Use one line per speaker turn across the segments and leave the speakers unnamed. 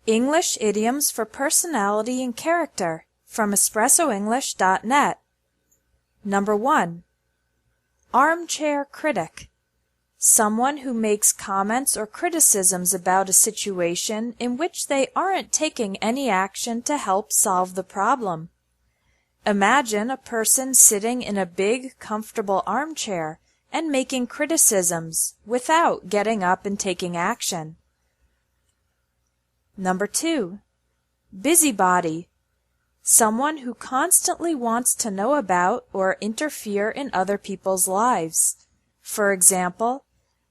English idioms for personality and character from espressoenglish.net. Number 1. Armchair critic. Someone who makes comments or criticisms about a situation in which they aren't taking any action to help solve the problem. Imagine a person sitting in a big, comfortable armchair and making criticisms without getting up and taking action. Number 2. Busybody. Someone who constantly wants to know about or interfere in other people's lives. For example,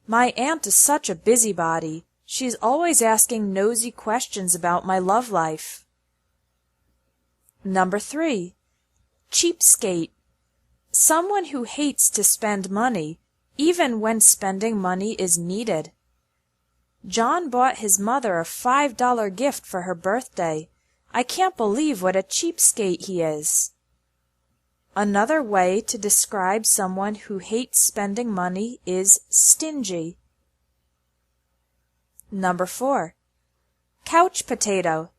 my aunt is such a busybody. She's always asking nosy questions about my love life. Number 3. Cheapskate. Someone who hates to spend money, even when spending money is needed. John bought his mother a $5 gift for her birthday. I can't believe what a cheapskate he is. Another way to describe someone who hates spending money is stingy. Number 4. Couch potato.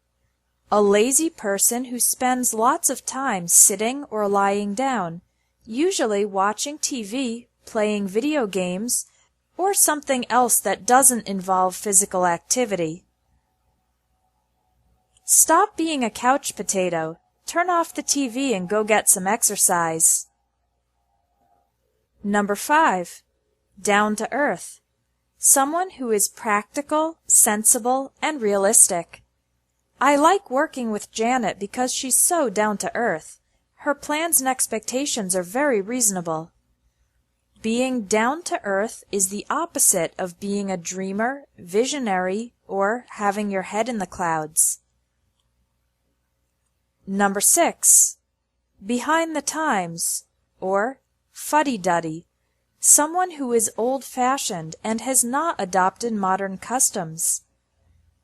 A lazy person who spends lots of time sitting or lying down, usually watching TV, playing video games, or something else that doesn't involve physical activity. Stop being a couch potato. Turn off the TV and go get some exercise. Number 5. Down to earth. Someone who is practical, sensible, and realistic. I like working with Janet because she's so down to earth. Her plans and expectations are very reasonable. Being down to earth is the opposite of being a dreamer, visionary, or having your head in the clouds. Number 6. Behind the times, or fuddy-duddy. Someone who is old-fashioned and has not adopted modern customs.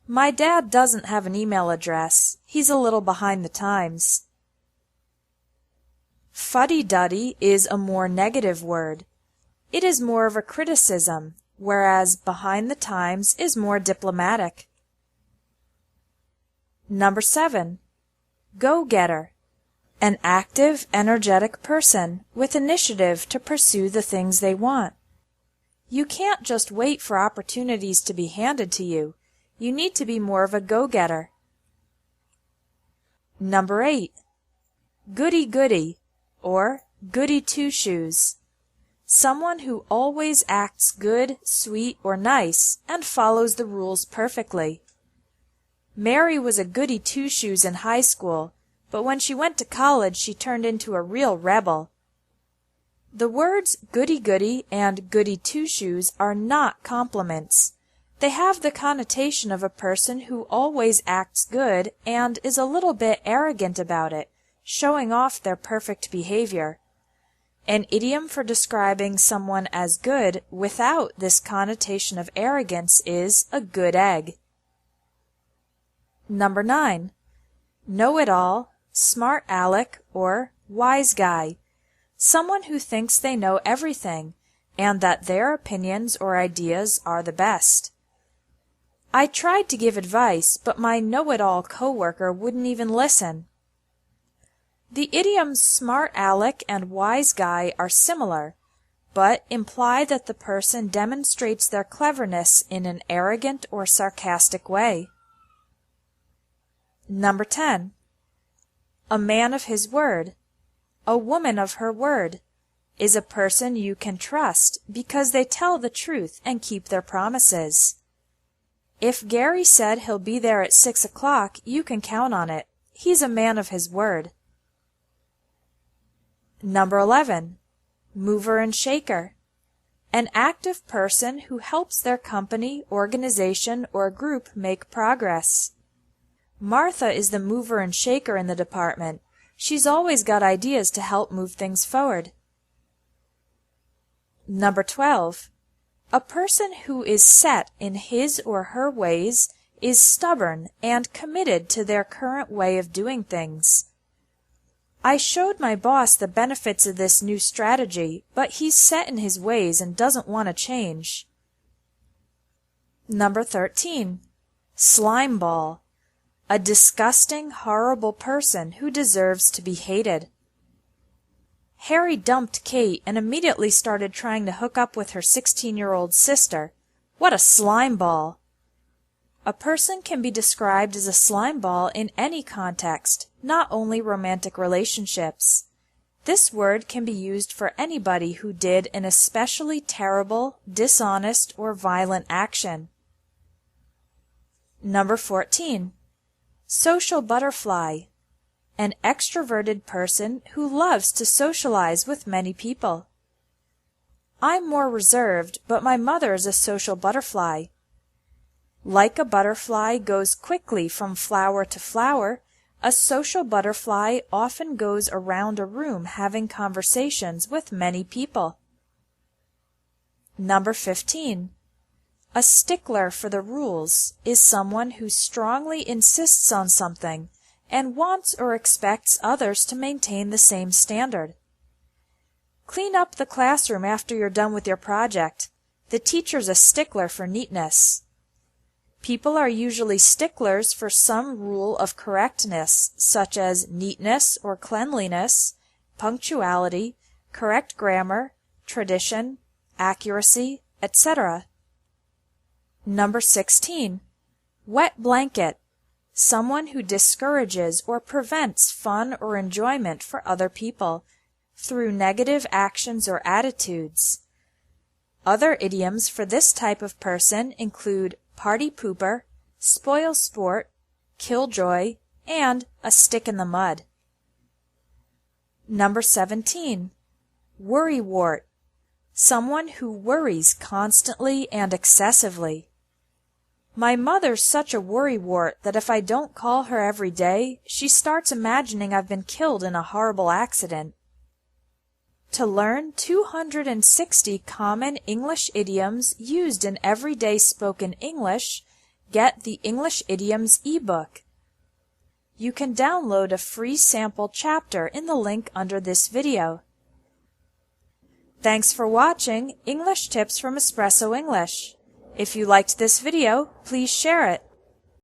My dad doesn't have an email address. He's a little behind the times. Fuddy-duddy is a more negative word. It is more of a criticism, whereas behind the times is more diplomatic. Number 7. Go-getter. An active, energetic person with initiative to pursue the things they want. You can't just wait for opportunities to be handed to you. You need to be more of a go-getter. Number 8. Goody-goody, or goody-two-shoes. Someone who always acts good, sweet, or nice and follows the rules perfectly. Mary was a goody-two-shoes in high school, but when she went to college she turned into a real rebel. The words goody-goody and goody-two-shoes are not compliments. They have the connotation of a person who always acts good and is a little bit arrogant about it, showing off their perfect behavior. An idiom for describing someone as good without this connotation of arrogance is a good egg. Number 9. Know-it-all, smart aleck, or wise guy. Someone who thinks they know everything and that their opinions or ideas are the best. I tried to give advice, but my know-it-all coworker wouldn't even listen. The idioms smart aleck and wise guy are similar, but imply that the person demonstrates their cleverness in an arrogant or sarcastic way. Number 10. A man of his word, a woman of her word, is a person you can trust because they tell the truth and keep their promises. If Gary said he'll be there at 6 o'clock, you can count on it. He's a man of his word. Number 11. Mover and shaker. An active person who helps their company, organization, or group make progress. Martha is the mover and shaker in the department. She's always got ideas to help move things forward. Number 12. A person who is set in his or her ways is stubborn and committed to their current way of doing things. I showed my boss the benefits of this new strategy, but he's set in his ways and doesn't want to change. Number 13. Slime ball. a disgusting, horrible person who deserves to be hated. Harry dumped Kate and immediately started trying to hook up with her 16-year-old sister. What a slime ball! A person can be described as a slime ball in any context, not only romantic relationships. This word can be used for anybody who did an especially terrible, dishonest, or violent action. Number 14. Social butterfly. An extroverted person who loves to socialize with many people. I'm more reserved, but my mother is a social butterfly. Like a butterfly goes quickly from flower to flower, a social butterfly often goes around a room having conversations with many people. Number 15. A stickler for the rules is someone who strongly insists on something and wants or expects others to maintain the same standard. Clean up the classroom after you're done with your project. The teacher's a stickler for neatness. People are usually sticklers for some rule of correctness, such as neatness or cleanliness, punctuality, correct grammar, tradition, accuracy, etc. Number 16. Wet blanket. Someone who discourages or prevents fun or enjoyment for other people through negative actions or attitudes. Other idioms for this type of person include party pooper, spoil sport, killjoy, and a stick in the mud. Number 17. Worrywart. Someone who worries constantly and excessively. My mother's such a worrywart that if I don't call her every day, she starts imagining I've been killed in a horrible accident. To learn 260 common English idioms used in everyday spoken English, get the English Idioms ebook. You can download a free sample chapter in the link under this video. Thanks for watching English Tips from Espresso English. If you liked this video, please share it.